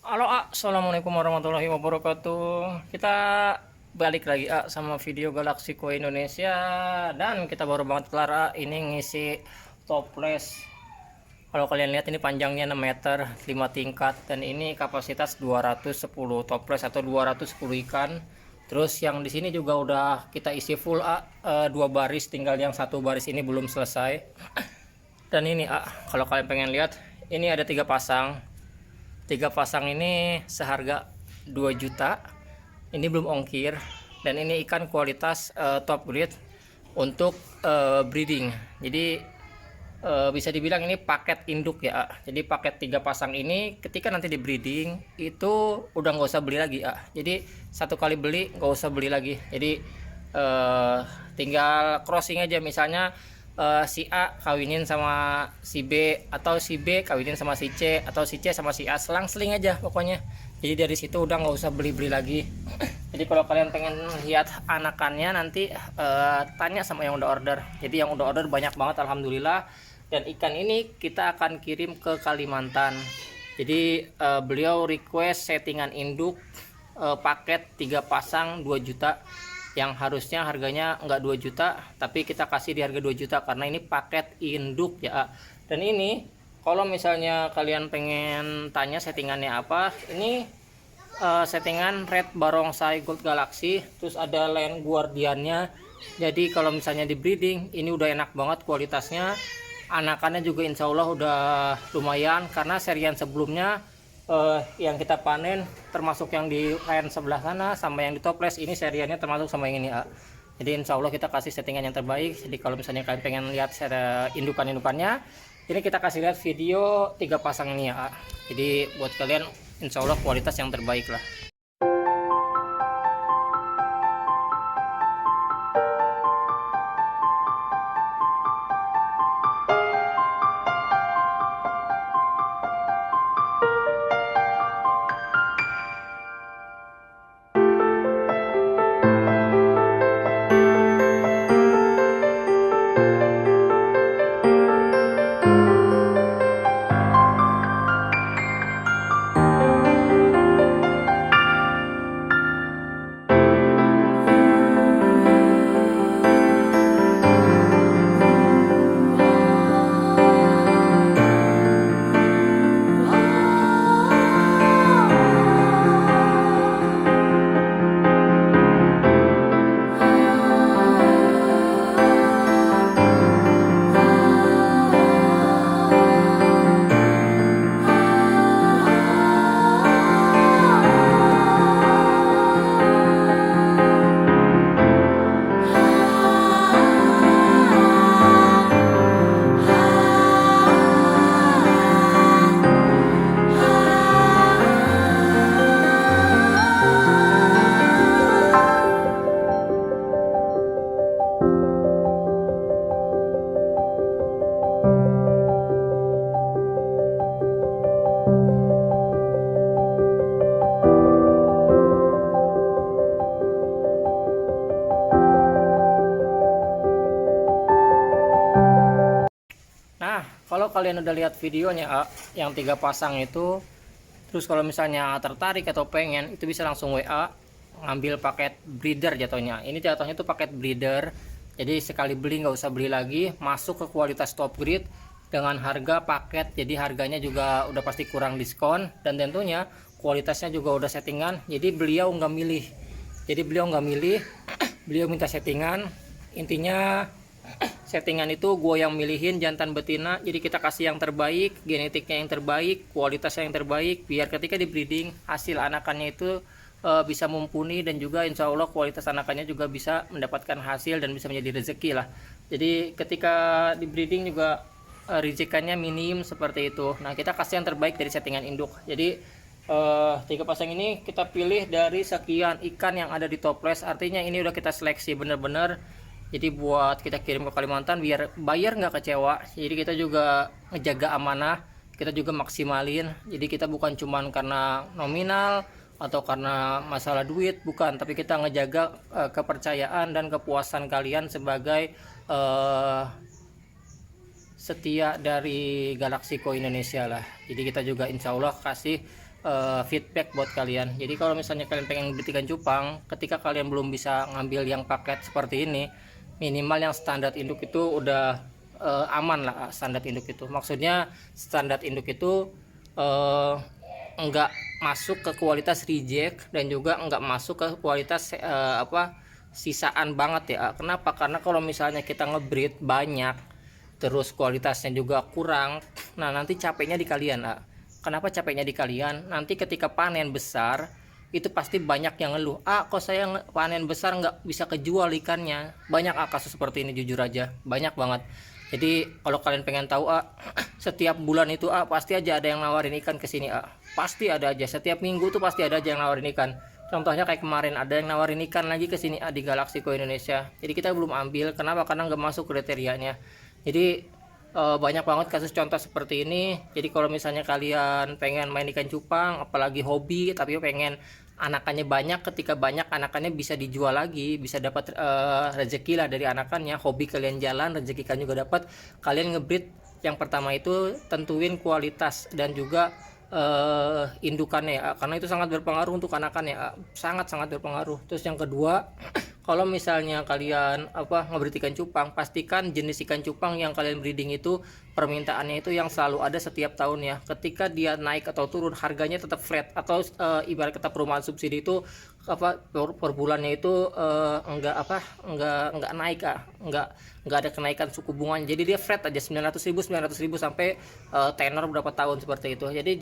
Halo Assalamualaikum warahmatullahi wabarakatuh. Kita balik lagi sama video Galaxy Co Indonesia. Dan kita baru banget kelar ini ngisi toples. Kalau kalian lihat ini panjangnya 6 meter 5 tingkat. Dan ini kapasitas 210 toples atau 210 ikan. Terus yang di sini juga udah kita isi full 2 baris, tinggal yang satu baris ini belum selesai. Dan ini kalau kalian pengen lihat, ini ada 3 pasang ini seharga 2 juta. Ini belum ongkir, dan ini ikan kualitas top grade untuk breeding. Jadi bisa dibilang ini paket induk ya. Jadi paket 3 pasang ini ketika nanti di breeding itu udah nggak usah beli lagi ya. Jadi satu kali beli nggak usah beli lagi. Jadi tinggal crossing aja, misalnya si A kawinin sama si B, atau si B kawinin sama si C, atau si C sama si A, selang-seling aja pokoknya. Jadi dari situ udah nggak usah beli-beli lagi. Jadi kalau kalian pengen lihat anakannya nanti tanya sama yang udah order. Jadi yang udah order banyak banget alhamdulillah. Dan ikan ini kita akan kirim ke Kalimantan. Jadi beliau request settingan induk paket 3 pasang 2 juta, yang harusnya harganya enggak 2 juta, tapi kita kasih di harga 2 juta karena ini paket induk ya. Dan ini kalau misalnya kalian pengen tanya settingannya apa, ini settingan red barongsai gold galaxy, terus ada land guardiannya. Jadi kalau misalnya di breeding ini udah enak banget kualitasnya. Anakannya juga insya Allah udah lumayan, karena serian sebelumnya yang kita panen termasuk yang di line sebelah sana sama yang di toples ini seriannya termasuk sama yang ini ya. Jadi insya Allah kita kasih settingan yang terbaik. Jadi kalau misalnya kalian pengen lihat indukan-indukannya, ini kita kasih lihat video 3 pasang ini ya. Jadi buat kalian insya Allah kualitas yang terbaik lah. Nah, kalau kalian udah lihat videonya yang 3 pasang itu, terus kalau misalnya tertarik atau pengen, itu bisa langsung WA ngambil paket breeder jatuhnya. Ini jatuhnya tuh paket breeder. Jadi sekali beli nggak usah beli lagi, masuk ke kualitas top grade dengan harga paket. Jadi harganya juga udah pasti kurang diskon, dan tentunya kualitasnya juga udah settingan. Jadi beliau nggak milih. Beliau minta settingan. Intinya settingan itu gue yang milihin jantan betina. Jadi kita kasih yang terbaik, genetiknya yang terbaik, kualitasnya yang terbaik, biar ketika di breeding hasil anakannya itu bisa mumpuni, dan juga insya Allah kualitas anakannya juga bisa mendapatkan hasil dan bisa menjadi rezeki lah. Jadi ketika di breeding juga rezekannya minim seperti itu. Nah, kita kasih yang terbaik dari settingan induk. Jadi 3 pasang ini kita pilih dari sekian ikan yang ada di toples. Artinya ini udah kita seleksi bener-bener. Jadi buat kita kirim ke Kalimantan biar buyer nggak kecewa. Jadi kita juga ngejaga amanah, kita juga maksimalin. Jadi kita bukan cuman karena nominal atau karena masalah duit, bukan, tapi kita ngejaga kepercayaan dan kepuasan kalian sebagai setia dari Galaxy Co Indonesia lah. Jadi kita juga insya Allah kasih feedback buat kalian. Jadi kalau misalnya kalian pengen beli ikan cupang, ketika kalian belum bisa ngambil yang paket seperti ini, minimal yang standar induk itu udah aman lah. Standar induk itu maksudnya standar induk itu enggak masuk ke kualitas reject dan juga enggak masuk ke kualitas sisaan banget ya. Kenapa? Karena kalau misalnya kita ngebreed banyak terus kualitasnya juga kurang, nah nanti capeknya di kalian. Kenapa capeknya di kalian? Nanti ketika panen besar itu pasti banyak yang ngeluh, kok saya panen besar nggak bisa kejual ikannya. Banyak kasus seperti ini, jujur aja banyak banget. Jadi kalau kalian pengen tahu setiap bulan itu pasti aja ada yang nawarin ikan ke sini. Pasti ada aja, setiap minggu tuh pasti ada aja yang nawarin ikan. Contohnya kayak kemarin ada yang nawarin ikan lagi ke sini di Galaxico Indonesia. Jadi kita belum ambil, kenapa? Karena nggak masuk kriterianya. Jadi banyak banget kasus contoh seperti ini. Jadi kalau misalnya kalian pengen main ikan cupang, apalagi hobi tapi pengen anakannya banyak, ketika banyak anakannya bisa dijual lagi, bisa dapat rezeki lah dari anakannya. Hobi kalian jalan, rezeki kalian juga dapat. Kalian ngebreed, yang pertama itu tentuin kualitas dan juga indukannya karena itu sangat berpengaruh untuk anakannya, sangat berpengaruh. Terus yang kedua, kalau misalnya kalian ngebreed ikan cupang, pastikan jenis ikan cupang yang kalian breeding itu permintaannya itu yang selalu ada setiap tahun ya. Ketika dia naik atau turun, harganya tetap flat, atau ibarat kata perumahan subsidi itu per bulannya itu enggak naik, enggak ada kenaikan suku bunganya. Jadi dia flat aja 900.000 sampai tenor berapa tahun seperti itu. Jadi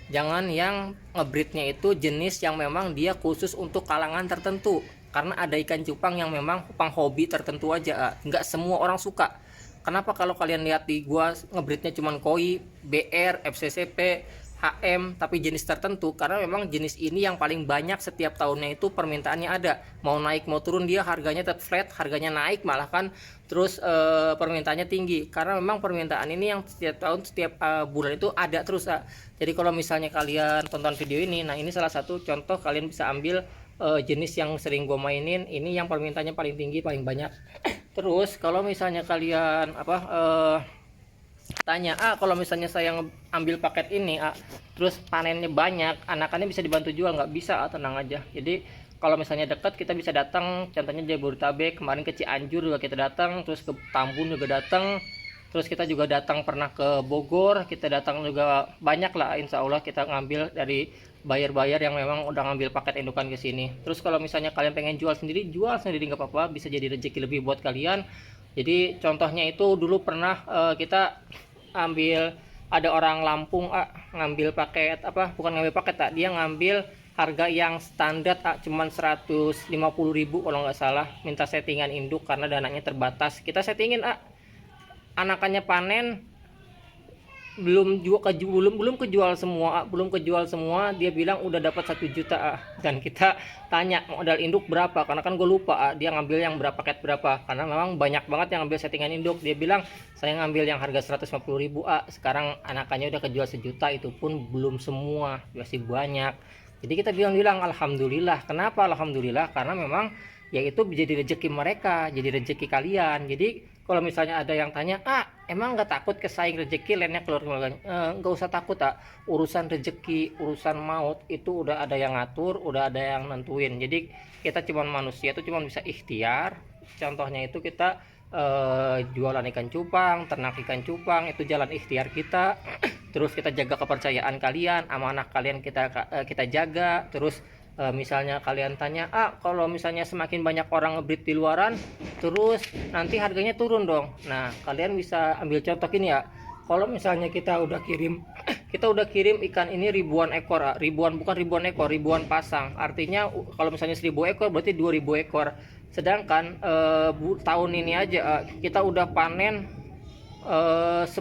jangan yang ngebreednya itu jenis yang memang dia khusus untuk kalangan tertentu, karena ada ikan cupang yang memang cupang hobi tertentu aja, nggak semua orang suka. Kenapa? Kalau kalian lihat di gua ngebreednya cuman koi, BR, FCCP, HM, tapi jenis tertentu, karena memang jenis ini yang paling banyak setiap tahunnya itu permintaannya ada. Mau naik mau turun dia harganya tetap flat, harganya naik malah kan. Terus permintaannya tinggi karena memang permintaan ini yang setiap tahun, setiap bulan itu ada terus. Jadi kalau misalnya kalian tonton video ini, nah ini salah satu contoh kalian bisa ambil jenis yang sering gue mainin, ini yang permintaannya paling tinggi, paling banyak. Terus kalau misalnya kalian tanya, kalau misalnya saya ambil paket ini, terus panennya banyak, anakannya bisa dibantu jual? Nggak bisa, tenang aja. Jadi kalau misalnya dekat, kita bisa datang, contohnya Jabodetabek, kemarin ke Cianjur juga kita datang, terus ke Tambun juga datang, terus kita juga datang pernah ke Bogor, kita datang juga banyak lah. Insya Allah kita ngambil dari bayar-bayar yang memang udah ngambil paket indukan ke sini. Terus kalau misalnya kalian pengen jual sendiri nggak apa-apa, bisa jadi rezeki lebih buat kalian. Jadi contohnya itu dulu pernah kita ambil, ada orang Lampung ngambil paket, bukan ngambil paket, dia ngambil harga yang standar cuman 150.000 kalau nggak salah, minta settingan induk karena dananya terbatas. Kita settingin anakannya panen, belum kejual semua, dia bilang udah dapat 1 juta. Dan kita tanya modal induk berapa, karena kan gue lupa dia ngambil yang berapa, paket berapa, karena memang banyak banget yang ngambil settingan induk. Dia bilang saya ngambil yang harga 150.000 sekarang anakannya udah kejual 1 juta, itu pun belum semua, masih banyak. Jadi kita bilang alhamdulillah. Kenapa alhamdulillah? Karena memang yaitu jadi rezeki mereka, jadi rezeki kalian. Jadi kalau misalnya ada yang tanya, emang nggak takut kesaing rezeki lainnya keluarga? Nggak usah takut. Urusan rezeki, urusan maut itu udah ada yang ngatur, udah ada yang nentuin. Jadi kita cuma manusia, itu cuma bisa ikhtiar. Contohnya itu kita jualan ikan cupang, ternak ikan cupang, itu jalan ikhtiar kita. Terus kita jaga kepercayaan kalian, amanah kalian kita jaga. Terus misalnya kalian tanya, kalau misalnya semakin banyak orang ngebreed di luaran, terus nanti harganya turun dong. Nah, kalian bisa ambil contoh ini ya. Kalau misalnya kita udah kirim ikan ini ribuan ekor, bukan ribuan ekor, ribuan pasang. Artinya kalau misalnya 1.000 ekor berarti 2.000 ekor. Sedangkan tahun ini aja kita udah panen 10.000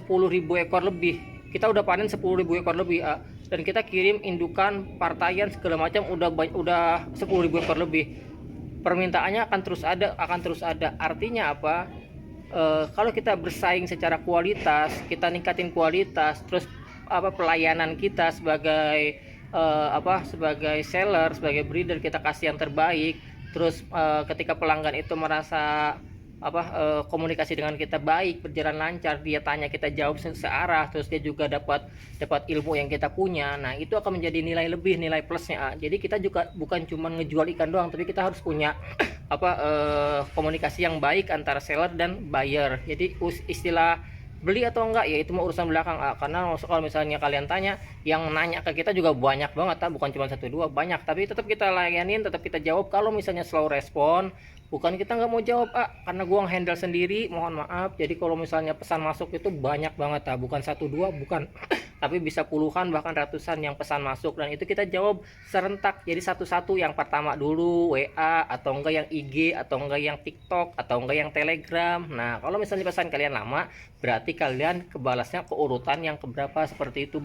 ekor lebih. Kita udah panen 10.000 ekor lebih, dan kita kirim indukan, partaian segala macam udah 10.000 ekor lebih. Permintaannya akan terus ada. Artinya apa? Kalau kita bersaing secara kualitas, kita ningkatin kualitas, terus pelayanan kita sebagai sebagai seller, sebagai breeder, kita kasih yang terbaik. Terus ketika pelanggan itu merasa komunikasi dengan kita baik, berjalan lancar, dia tanya kita jawab searah, terus dia juga dapat ilmu yang kita punya. Nah itu akan menjadi nilai lebih, nilai plusnya. Jadi kita juga bukan cuma ngejual ikan doang, tapi kita harus punya komunikasi yang baik antara seller dan buyer. Jadi istilah beli atau enggak ya itu mah urusan belakang, karena kalau misalnya kalian tanya, yang nanya ke kita juga banyak banget, bukan cuma satu dua, banyak, tapi tetap kita layanin, tetap kita jawab. Kalau misalnya slow respon, bukan kita nggak mau jawab, karena gua handle sendiri, mohon maaf. Jadi kalau misalnya pesan masuk itu banyak banget, bukan satu dua, bukan tapi bisa puluhan bahkan ratusan yang pesan masuk, dan itu kita jawab serentak. Jadi satu-satu, yang pertama dulu WA, atau enggak yang IG, atau enggak yang TikTok, atau enggak yang Telegram. Nah kalau misalnya pesan kalian lama, berarti kalian kebalasnya keurutan yang keberapa, seperti itu.